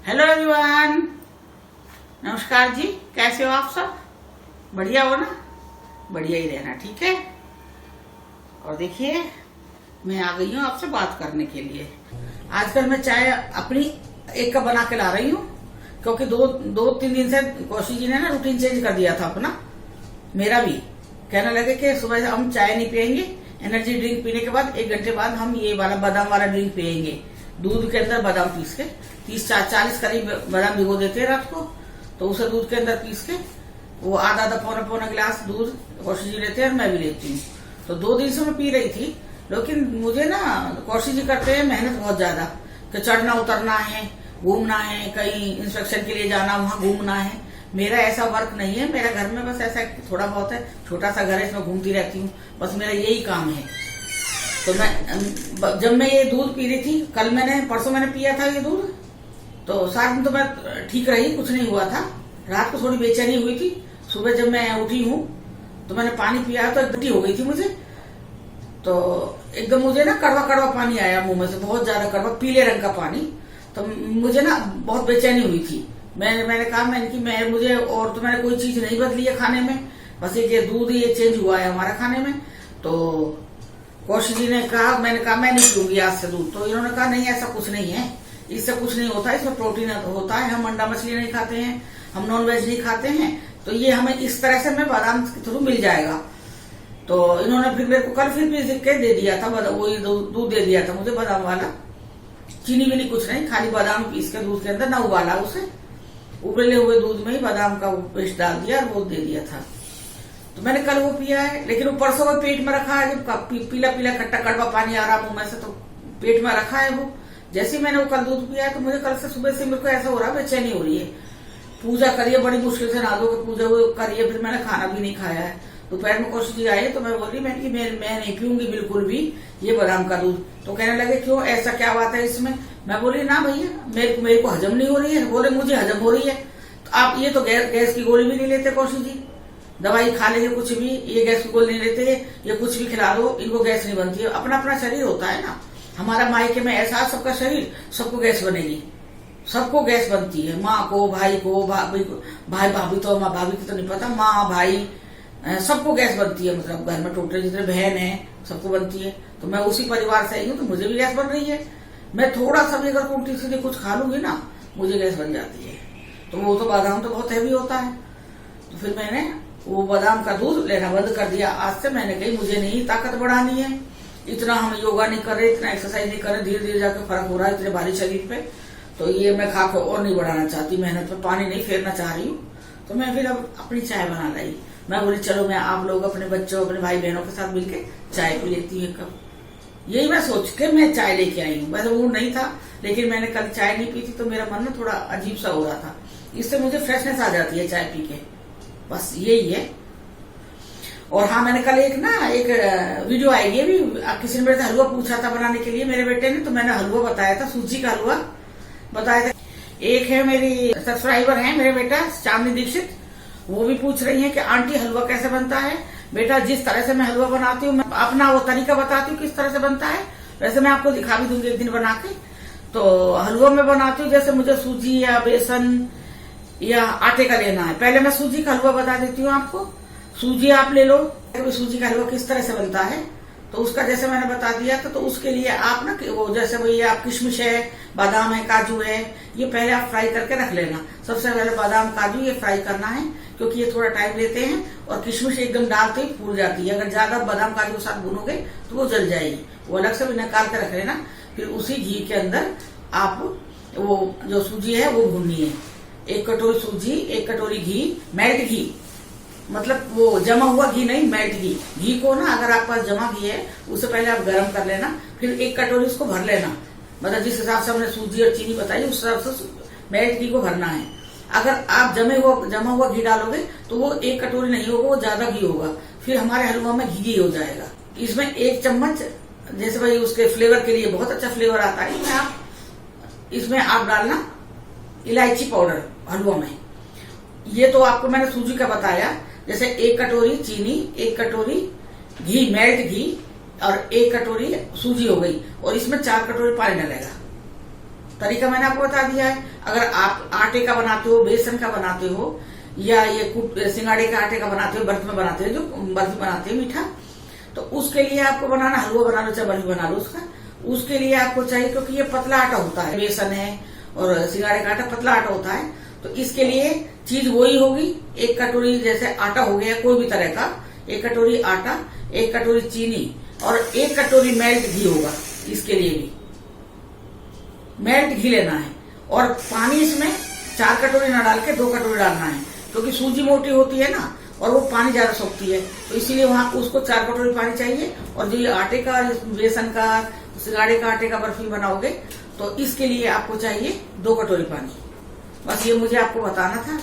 Hello everyone, नमस्कार जी। कैसे हो आप सब? बढ़िया हो ना? बढ़िया ही रहना, ठीक है। और देखिए, मैं आ गई हूँ आपसे बात करने के लिए। आजकल मैं चाय अपनी एक कप बना के ला रही हूँ, क्योंकि दो तीन दिन से कौशिक जी ने ना रूटीन चेंज कर दिया था अपना, मेरा भी। कहने लगे कि सुबह हम चाय नहीं पियेंगे, एनर्जी ड्रिंक पीने के बाद 1 घंटे बाद हम ये वाला बादाम वाला ड्रिंक पियेंगे। दूध के अंदर बादाम पीस के 30-40 करीब बादाम भिगो देते हैं रात को, तो उसे दूध के अंदर पीस के वो आधा पौना गिलास दूध कौशिक जी लेते हैं और मैं भी लेती हूँ। तो 2 दिन से मैं पी रही थी, लेकिन मुझे ना कौशिक जी करते हैं मेहनत बहुत ज्यादा, कि चढ़ना उतरना है, घूमना है, कहीं इंस्पेक्शन के लिए जाना, वहां घूमना है। मेरा ऐसा वर्क नहीं है, मेरा घर में बस ऐसा थोड़ा बहुत है, छोटा सा घर है, इसमें घूमती रहती हूँ, बस मेरा यही काम है। तो मैं जब मैं ये दूध पी रही थी, परसों मैंने पिया था ये दूध, तो सारा दिन तो मैं ठीक रही, कुछ नहीं हुआ था। रात को थोड़ी बेचैनी हुई थी, सुबह जब मैं उठी हूँ तो मैंने पानी पिया तो उल्टी हो गई थी मुझे। तो एकदम मुझे ना कड़वा कड़वा पानी आया मुंह में से, बहुत ज्यादा कड़वा पीले रंग का पानी। तो मुझे ना बहुत बेचैनी हुई थी। मैंने कहा मुझे और तो मैंने कोई चीज नहीं बदली है खाने में, बस ये दूध ये चेंज हुआ है हमारा खाने में। तो कौशिक जी ने कहा, मैंने कहा मैं नहीं पीऊंगी आज से दूध। तो इन्होंने कहा नहीं, ऐसा कुछ नहीं है, इससे कुछ नहीं होता, इसमें प्रोटीन होता है, हम अंडा मछली नहीं खाते हैं, हम नॉन वेज नहीं खाते हैं, तो ये हमें इस तरह से हमें बादाम के थ्रू मिल जाएगा। तो इन्होंने फिर मेरे को कल फिर भी के दे दिया था, वही दूध दे दिया था मुझे बादाम वाला, चीनी भी नहीं, कुछ नहीं, खाली बादाम पीस के दूध के अंदर ना उबाला उसे, उबले हुए दूध में ही बादाम का पेस्ट डाल दिया और वो दे दिया था। तो मैंने कल वो पिया है, लेकिन वो परसों में पेट में रखा है, जब पीला पीला खट्टा कड़वा पानी आ रहा मुंह में से, तो पेट में रखा है वो। जैसे मैंने वो कल दूध पिया है, तो मुझे कल से सुबह से मेरे को ऐसा हो रहा है, बेचैनी हो रही है। पूजा करिए, बड़ी मुश्किल से नहा धो के पूजा करिए, फिर मैंने खाना भी नहीं खाया है। दोपहर में कौशिक जी आए तो मैं बोली मैं नहीं पीऊंगी बिल्कुल भी ये बादाम का दूध। तो कहने लगे क्यों, ऐसा क्या बात है इसमें? मैं बोली ना भैया, मेरे को हजम नहीं हो रही है। बोले मुझे हजम हो रही है। तो आप ये तो गैस की गोली भी नहीं लेते कौशिक जी, दवाई खा लेंगे कुछ भी, ये गैस की गोली नहीं लेते, ये कुछ भी खिला दो, इनको गैस नहीं बनती है। अपना अपना शरीर होता है ना, हमारा मायके में ऐसा सबका शरीर, सबको गैस बनेगी, सबको गैस बनती है, माँ को, भाई को, भाई भाभी तो माँ भाभी की तो नहीं पता, माँ भाई सबको गैस बनती है, मतलब घर में टोटल जितने बहन है सबको बनती है। तो मैं उसी परिवार से आई हूँ, तो मुझे भी गैस बन रही है। मैं थोड़ा सा भी अगर उल्टी सीधी कुछ खा लूंगी ना, मुझे गैस बन जाती है। तो वो तो बादाम तो बहुत हैवी होता है। तो फिर मैंने वो बादाम का दूध लेना बंद कर दिया आज से। मैंने कही मुझे नहीं ताकत बढ़ानी है, इतना हम योगा नहीं कर रहे, इतना एक्सरसाइज नहीं कर रहे, धीरे धीरे जाकर फर्क हो रहा है इतने भारी शरीर पे, तो ये मैं खा और नहीं बढ़ाना चाहती, मेहनत में पानी नहीं फेरना चाह रही हूँ। तो मैं फिर अब अपनी चाय बना लाई। मैं बोली चलो मैं आप लोग अपने बच्चों अपने भाई बहनों के साथ मिलकर चाय पी लेती हूँ कब। यही मैं सोच के मैं चाय लेके आई हूँ। वैसे मूड नहीं था, लेकिन मैंने कल चाय नहीं पी थी, तो मेरा मन ना थोड़ा अजीब सा हो रहा था। इससे मुझे फ्रेशनेस आ जाती है चाय पी के, बस यही है। और हाँ, मैंने कल एक वीडियो आई है भी, किसी ने मेरे से हलवा पूछा था बनाने के लिए मेरे बेटे ने, तो मैंने हलवा बताया था, सूजी का हलवा बताया था। एक है मेरी सब्सक्राइबर है मेरे बेटा चांदनी दीक्षित, वो भी पूछ रही है कि आंटी हलवा कैसे बनता है। बेटा जिस तरह से मैं हलवा बनाती हूँ, मैं अपना वो तरीका बताती हूँ किस तरह से बनता है, वैसे मैं आपको दिखा भी दूंगी एक दिन बना के। तो हलवा में बनाती हूँ, जैसे मुझे सूजी या बेसन या आटे का लेना है। पहले मैं सूजी का हलवा बता देती हूँ आपको। सूजी आप ले लो, सूजी का हलवा किस तरह से बनता है, तो उसका जैसे मैंने बता दिया था। तो उसके लिए आप ना वो जैसे वही आप किशमिश है, बादाम है, काजू है, ये पहले आप फ्राई करके रख लेना। सबसे पहले बादाम काजू ये फ्राई करना है, क्योंकि ये थोड़ा टाइम लेते हैं, और किशमिश एकदम डालते ही फूल जाती है। अगर ज्यादा बादाम काजू के साथ भूनोगे तो वो जल जाएगी, वो अलग से भी निकाल के रख लेना। फिर उसी घी के अंदर आप वो जो सूजी है वो भूननी है। 1 कटोरी सूजी, 1 कटोरी घी, मेल्ट घी, मतलब वो जमा हुआ घी नहीं, मेल्ट घी। घी को ना अगर आपके पास जमा घी है उसे पहले आप गर्म कर लेना, फिर 1 कटोरी उसको भर लेना, मतलब जिस हिसाब से हमने सूजी और चीनी बताई उस हिसाब से मेल्ट घी को भरना है। अगर आप जमा हुआ घी डालोगे तो वो 1 कटोरी नहीं होगा, वो ज्यादा घी होगा, फिर हमारे हलवा में घी हो जाएगा। इसमें 1 चम्मच, जैसे भाई उसके फ्लेवर के लिए बहुत अच्छा फ्लेवर आता है, इसमें आप डालना इलायची पाउडर हलवा में। ये तो आपको मैंने सूजी का बताया, जैसे 1 कटोरी चीनी, 1 कटोरी घी, मेल्ट घी, और 1 कटोरी सूजी हो गई, और इसमें 4 कटोरी पानी डलेगा। तरीका मैंने आपको बता दिया है। अगर आप आटे का बनाते हो, बेसन का बनाते हो, या ये सिंगाड़े के आटे का बनाते हो, बर्फ में बनाते हो, जो बर्फी बनाते हैं मीठा, तो उसके लिए आपको बनाना, हलवा बना लो चाहे बर्फी बना लो उसके लिए आपको चाहिए, क्योंकि ये पतला आटा होता है, बेसन है और सिंगाड़े का आटा पतला आटा होता है, तो इसके लिए चीज वही होगी। 1 कटोरी जैसे आटा हो गया कोई भी तरह का, 1 कटोरी आटा, 1 कटोरी चीनी और 1 कटोरी मेल्ट घी होगा। इसके लिए भी मेल्ट घी लेना है, और पानी इसमें 4 कटोरी ना डाल के 2 कटोरी डालना है, क्योंकि सूजी मोटी होती है ना और वो पानी ज्यादा सोखती है, तो इसीलिए वहां उसको 4 कटोरी पानी चाहिए। और जो ये आटे का, बेसन का, सिंगाड़े का आटे का बर्फी बनाओगे तो इसके लिए आपको चाहिए 2 कटोरी पानी। बस ये मुझे आपको बताना था।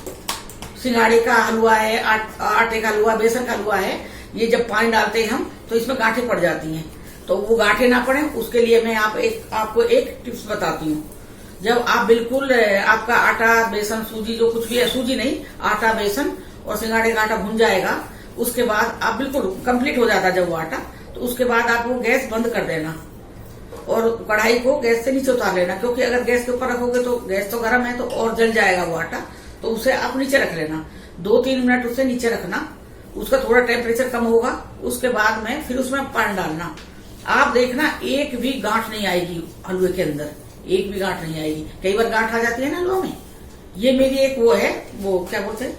सिंगाड़े का हलवा है, आटे का हलवा, बेसन का हलवा है, ये जब पानी डालते हैं हम तो इसमें गांठें पड़ जाती हैं, तो वो गांठें ना पड़े उसके लिए मैं आपको एक टिप्स बताती हूँ। जब आप बिल्कुल आपका आटा, बेसन, सूजी जो कुछ भी है, सूजी नहीं, आटा, बेसन और सिंगाड़े का आटा भुन जाएगा, उसके बाद आप बिल्कुल कंप्लीट हो जाता जब वो आटा, तो उसके बाद आप वो गैस बंद कर देना और कढ़ाई को गैस से नीचे उतार लेना, क्योंकि अगर गैस के ऊपर रखोगे तो गैस तो गर्म है तो और जल जाएगा वो आटा, तो उसे आप नीचे रख लेना। 2-3 मिनट उसे नीचे रखना, उसका थोड़ा टेम्परेचर कम होगा, उसके बाद में फिर उसमें पानी डालना। आप देखना एक भी गांठ नहीं आएगी हलवे के अंदर, एक भी गांठ नहीं आएगी। कई बार गांठ आ जाती है ना हलवा में, ये मेरी एक वो है, वो क्या बोलते हैं,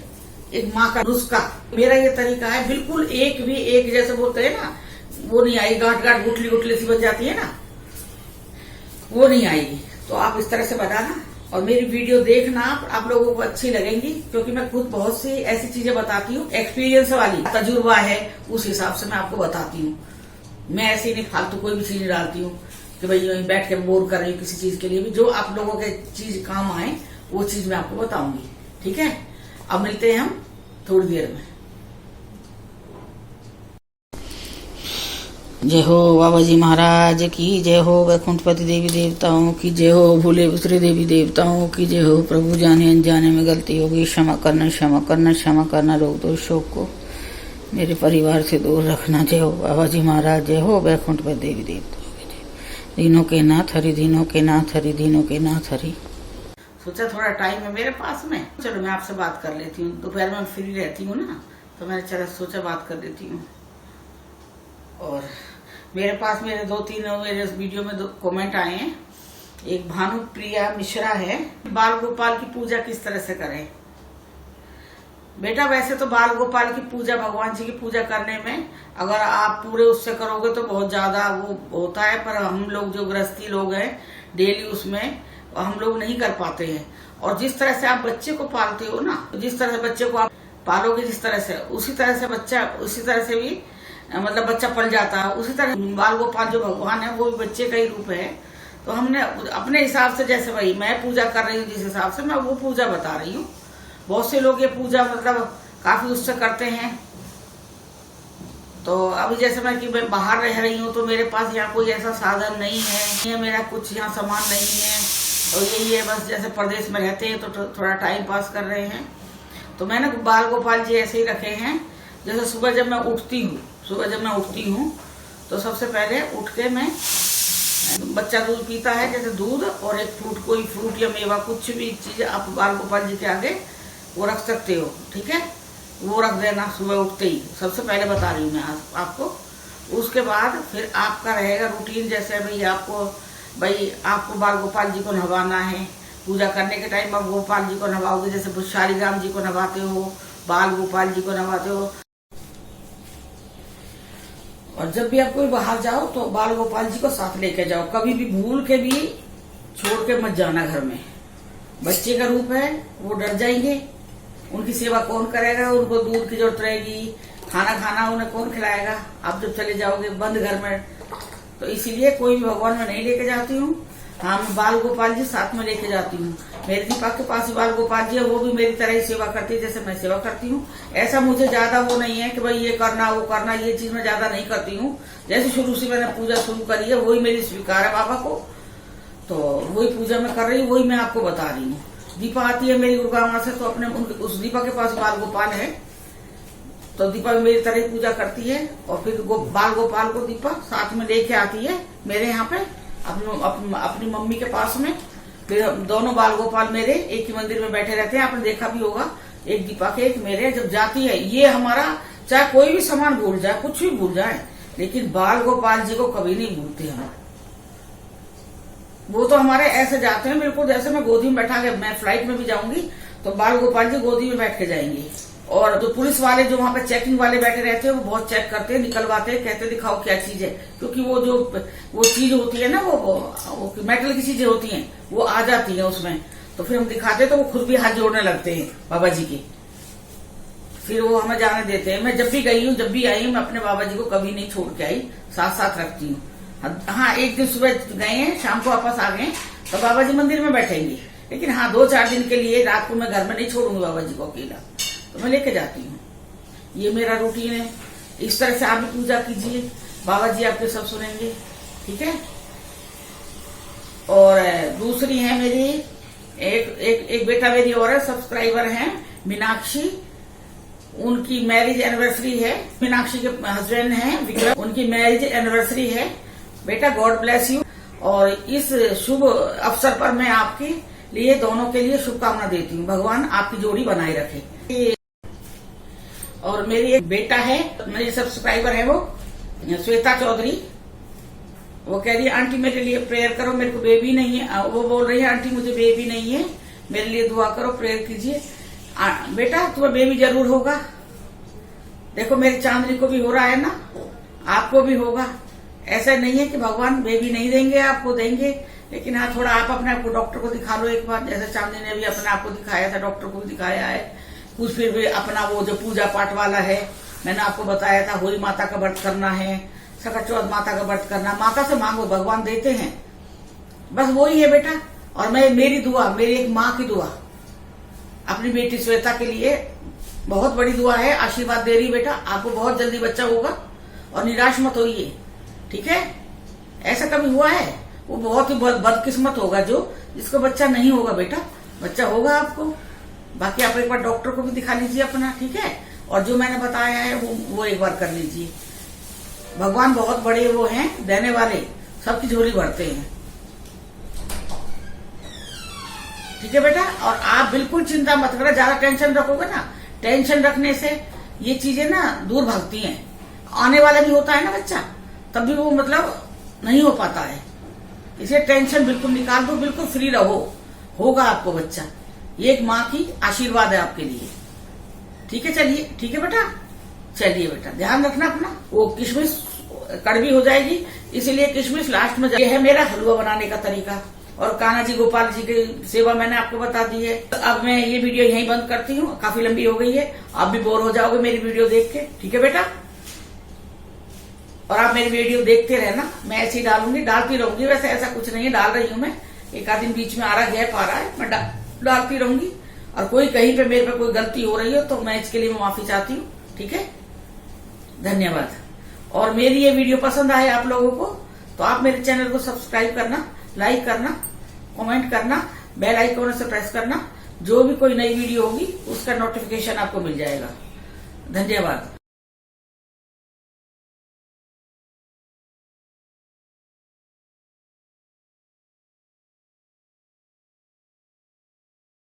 एक माँ का नुस्खा, मेरा ये तरीका है। बिल्कुल एक भी, एक जैसे बोलते हैं ना, वो नहीं आएगी, गांठ गुठली गुठली सी बन जाती है ना, वो नहीं आएगी। तो आप इस तरह से बनाना और मेरी वीडियो देखना, आप लोगों को अच्छी लगेंगी, क्योंकि मैं खुद बहुत सी ऐसी चीजें बताती हूँ, एक्सपीरियंस वाली, तजुर्बा है, उस हिसाब से मैं आपको बताती हूँ। मैं ऐसे नहीं फालतू कोई भी चीज नहीं डालती हूँ कि भाई यहीं बैठ के बोर कर रही हूँ किसी चीज के लिए भी। जो आप लोगों के चीज काम आए वो चीज मैं आपको बताऊंगी, ठीक है। अब मिलते हैं हम थोड़ी देर में। जय हो बाबा जी महाराज की जय हो, वैकुंठपति देवी देवताओं की जय हो, भूले बिसरे देवी देवताओं की जय हो। प्रभु जाने अनजाने में गलती होगी, क्षमा करना, क्षमा करना, क्षमा करना। रोग दोष शोक को मेरे परिवार से दूर रखना। जय हो बाबा जी महाराज, जय हो वैकुंठपति देवी देवताओं की जय। दीनों के नाथ हरि, दीनों के नाथ हरि, दीनों के नाथ हरि। सोचा थोड़ा टाइम है मेरे पास में, चलो मैं आपसे बात कर लेती हूँ। दोपहर में फ्री रहती हूँ ना, तो मैंने चला सोचा बात कर लेती हूँ। और मेरे पास मेरे 2-3 मेरे वीडियो में कमेंट आए हैं। एक भानुप्रिया मिश्रा है, बाल गोपाल की पूजा किस तरह से करें। बेटा वैसे तो बाल गोपाल की पूजा, भगवान जी की पूजा करने में अगर आप पूरे उससे करोगे तो बहुत ज्यादा वो होता है, पर हम लोग जो गृहस्थी लोग हैं डेली उसमें हम लोग नहीं कर पाते हैं। और जिस तरह से आप बच्चे को पालते हो ना, जिस तरह से बच्चे को आप पालोगे जिस तरह से, उसी तरह से बच्चा, उसी तरह से भी मतलब बच्चा पल जाता है। उसी तरह बाल गोपाल जो भगवान है वो भी बच्चे का ही रूप है। तो हमने अपने हिसाब से, जैसे भाई मैं पूजा कर रही हूँ जिस हिसाब से, मैं वो पूजा बता रही हूँ। बहुत से लोग ये पूजा मतलब काफी उससे करते हैं। तो अभी जैसे मैं बाहर रह रही हूँ तो मेरे पास यहाँ कोई ऐसा साधन नहीं है, मेरा कुछ यहाँ सामान नहीं है, और यही है बस। जैसे प्रदेश में रहते हैं तो थोड़ा टाइम पास कर रहे हैं। तो मैंने बाल गोपाल जी ऐसे ही रखे हैं। जैसे सुबह जब मैं उठती हूँ तो सबसे पहले उठ के मैं, बच्चा दूध पीता है, जैसे दूध और एक फ्रूट, कोई फ्रूट या मेवा, कुछ भी चीज आप बाल गोपाल जी के आगे वो रख सकते हो, ठीक है। वो रख देना सुबह उठते ही, सबसे पहले बता रही हूँ मैं आपको। उसके बाद फिर आपका रहेगा रूटीन, जैसे भाई आपको बाल गोपाल जी को नहवाना है। पूजा करने के टाइम आप गोपाल जी को नहवाओगे, जैसे शालीग्राम जी को नहवाते हो, बाल गोपाल जी को नहवाते हो। और जब भी आप कोई बाहर जाओ तो बाल गोपाल जी को साथ लेके जाओ, कभी भी भूल के भी छोड़ के मत जाना घर में। बच्चे का रूप है, वो डर जाएंगे, उनकी सेवा कौन करेगा, उनको दूध की जरूरत रहेगी, खाना उन्हें कौन खिलाएगा आप जब चले जाओगे बंद घर में। तो इसीलिए कोई भी भगवान में नहीं लेके जाती हूँ। हाँ, मैं बाल गोपाल जी साथ में लेके जाती हूँ। मेरे दीपा के पास ही बाल गोपाल जी है, वो भी मेरी तरह ही सेवा करती है जैसे मैं सेवा करती हूँ। ऐसा मुझे ज्यादा वो नहीं है कि भाई ये करना वो करना, ये चीज मैं ज्यादा नहीं करती हूँ। जैसे शुरू से मैंने पूजा शुरू करी है वही मेरी स्वीकार है बाबा को, तो वही पूजा मैं कर रही हूँ, वही मैं आपको बता रही हूँ। दीपा आती है मेरी गुड़गांव से, तो अपने उस दीपा के पास बाल गोपाल है, तो दीपा मेरी तरह ही पूजा करती है। और फिर बाल गोपाल को दीपा साथ में लेके आती है मेरे यहाँ पे अपनी मम्मी के पास में। फिर दोनों बाल गोपाल मेरे एक ही मंदिर में बैठे रहते हैं, आपने देखा भी होगा, एक दीपा के एक मेरे। जब जाती है ये हमारा, चाहे कोई भी सामान भूल जाए, कुछ भी भूल जाए, लेकिन बाल गोपाल जी को कभी नहीं भूलते हम। वो तो हमारे ऐसे जाते हैं बिल्कुल जैसे मैं गोदी में बैठा के, मैं फ्लाइट में भी जाऊंगी तो बाल गोपाल जी गोदी में बैठ के जाएंगे। और जो पुलिस वाले जो वहां पे चेकिंग वाले बैठे रहते हैं वो बहुत चेक करते हैं, निकलवाते हैं, कहते दिखाओ क्या चीज है, क्योंकि वो चीज होती है ना, वो मेटल की चीजें होती हैं, वो आ जाती है उसमें। तो फिर हम दिखाते तो वो खुद भी हाथ जोड़ने लगते हैं बाबा जी के, फिर वो हमें जाने देते हैं। मैं जब भी गई हूँ, जब भी आई हूँ, मैं अपने बाबा जी को कभी नहीं छोड़ के आई, साथ साथ रखती हूँ। हाँ, एक दिन सुबह गए हैं, शाम को वापस आ गए तो बाबा जी मंदिर में बैठेंगे, लेकिन हाँ 2-4 दिन के लिए रात को मैं घर में नहीं छोड़ूंगी बाबा जी को अकेला, तो मैं लेके जाती हूँ। ये मेरा रूटीन है। इस तरह से आप भी पूजा कीजिए, बाबा जी आपके सब सुनेंगे, ठीक है। और दूसरी है मेरी एक बेटा मेरी और है, सब्सक्राइबर है मीनाक्षी, उनकी मैरिज एनिवर्सरी है। मीनाक्षी के हस्बैंड हैं विक्रम, उनकी मैरिज एनिवर्सरी है। बेटा गॉड ब्लेस यू। और इस शुभ अवसर पर मैं आपके लिए, दोनों के लिए शुभकामना देती हूँ, भगवान आपकी जोड़ी बनाए रखे। और मेरी एक बेटा है, मेरी सब्सक्राइबर है वो श्वेता चौधरी, वो कह रही है आंटी मेरे लिए प्रेयर करो, मेरे को बेबी नहीं है। वो बोल रही है आंटी मुझे बेबी नहीं है, मेरे लिए दुआ करो, प्रेयर कीजिए। बेटा तुम्हें बेबी जरूर होगा। देखो मेरी चांदनी को भी हो रहा है ना, आपको भी होगा। ऐसा नहीं है कि भगवान बेबी नहीं देंगे, आपको देंगे, लेकिन हाँ थोड़ा आप अपने आप को डॉक्टर को दिखा लो एक बार, जैसे चांदनी ने भी अपने आप को दिखाया था, डॉक्टर को भी दिखाया है कुछ। फिर भी अपना वो जो पूजा पाठ वाला है, मैंने आपको बताया था, होली माता का व्रत करना है, सकट चौथ माता का व्रत करना, माता से मांगो, भगवान देते हैं, बस वही है बेटा। और मेरी दुआ, मेरी एक माँ की दुआ अपनी बेटी श्वेता के लिए बहुत बड़ी दुआ है, आशीर्वाद दे रही बेटा, आपको बहुत जल्दी बच्चा होगा और निराश मत होइए, ठीक है। ऐसा कभी हुआ है, वो बहुत ही बदकिस्मत होगा जो जिसको बच्चा नहीं होगा बेटा, बच्चा होगा आपको। बाकी आप एक बार डॉक्टर को भी दिखा लीजिए अपना, ठीक है। और जो मैंने बताया है वो एक बार कर लीजिए। भगवान बहुत बड़े वो हैं, देने वाले, सबकी झोली भरते हैं, ठीक है बेटा। और आप बिल्कुल चिंता मत करो, ज्यादा टेंशन रखोगे ना, टेंशन रखने से ये चीजें ना दूर भागती हैं। आने वाला भी होता है ना बच्चा, तब भी वो मतलब नहीं हो पाता है, इसलिए टेंशन बिल्कुल निकाल दो, बिल्कुल फ्री रहो, होगा आपको बच्चा। ये एक माँ की आशीर्वाद है आपके लिए, ठीक है। चलिए ठीक है बेटा, चलिए बेटा ध्यान रखना अपना। वो किशमिश कड़वी हो जाएगी, इसीलिए किशमिश लास्ट में। ये है मेरा हलवा बनाने का तरीका, और कान्हा जी गोपाल जी की सेवा मैंने आपको बता दी है। अब मैं ये वीडियो यहीं बंद करती हूँ, काफी लंबी हो गई है, आप भी बोर हो जाओगे मेरी वीडियो देख के, ठीक है बेटा। और आप मेरी वीडियो देखते रहना, मैं ऐसे ही डालती रहूंगी। वैसे ऐसा कुछ नहीं है, डाल रही हूँ मैं, एक आध दिन बीच में आ रहा गैप आ रहा है, मैं डालती रहूंगी। और कोई कहीं पे मेरे पे कोई गलती हो रही हो तो मैं इसके लिए माफी चाहती हूँ, ठीक है। धन्यवाद। और मेरी ये वीडियो पसंद आए आप लोगों को तो आप मेरे चैनल को सब्सक्राइब करना, लाइक करना, कमेंट करना, बेल आइकन से प्रेस करना, जो भी कोई नई वीडियो होगी उसका नोटिफिकेशन आपको मिल जाएगा। धन्यवाद।